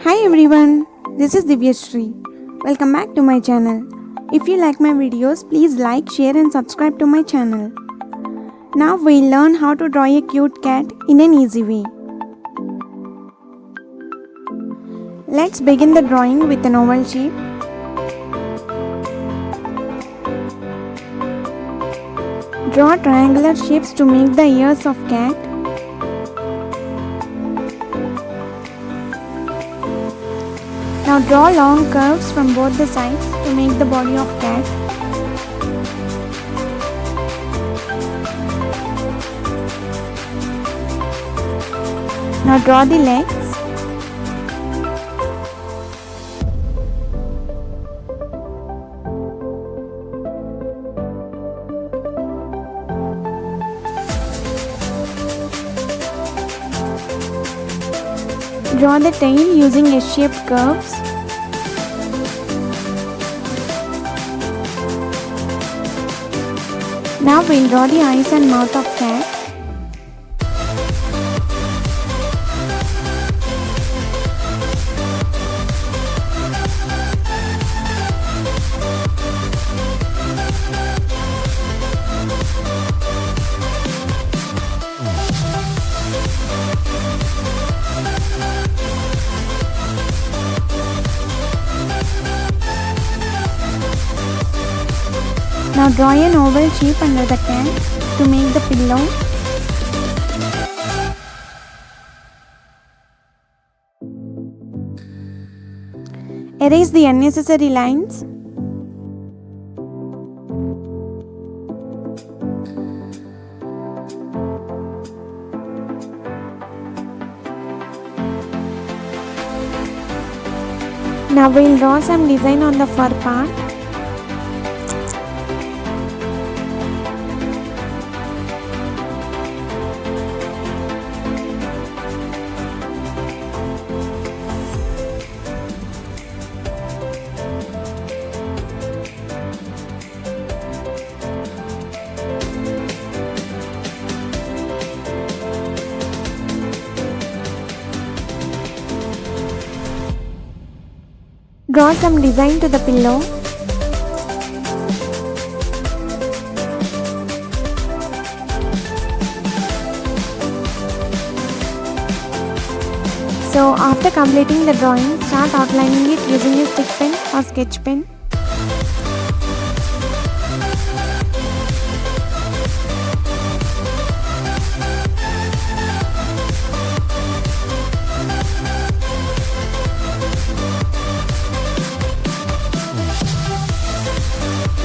Hi everyone, this is Divyashree. Welcome back to my channel. If you like my videos, please like, share and subscribe to my channel. Now we'll learn how to draw a cute cat in an easy way. Let's begin the drawing with an oval shape. Draw triangular shapes to make the ears of cat. Now draw long curves from both the sides to make the body of cat. Now draw the legs. Draw the tail using S-shaped curves. Now we'll draw the eyes and mouth of cat. Now draw an oval shape under the cat to make the pillow. Erase the unnecessary lines. Now we'll draw some design on the fur part. Draw some design to the pillow. So after completing the drawing, start outlining it using a stick pen or sketch pen.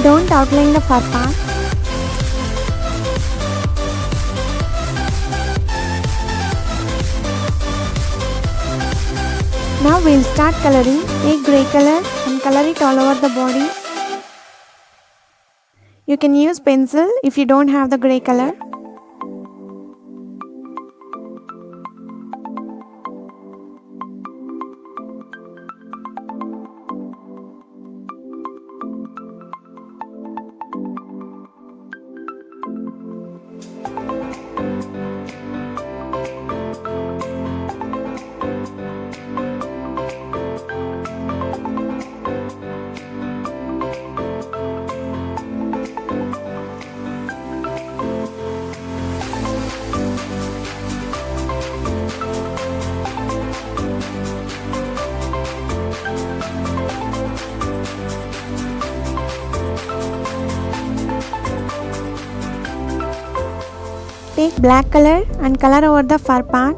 Don't outline the fur part. Now we'll start coloring. Take grey color and color it all over the body. You can use pencil if you don't have the grey color. Take black color and color over the fur part.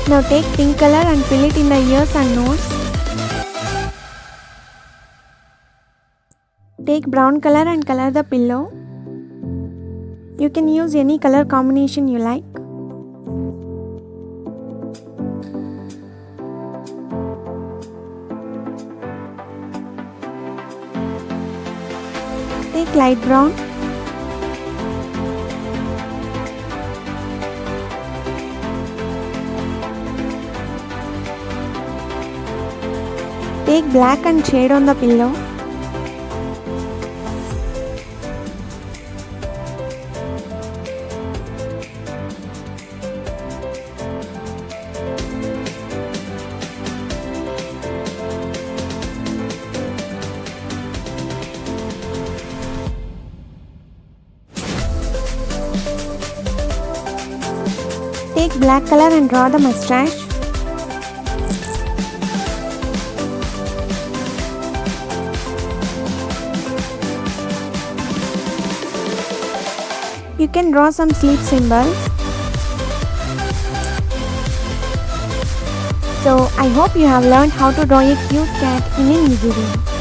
Now take pink color and fill it in the ears and nose. Take brown color and color the pillow. You can use any color combination you like. Take light brown. Take black and shade on the pillow. Take black color and draw the mustache. You can draw some sleep symbols. So I hope you have learned how to draw a cute cat in an easy way.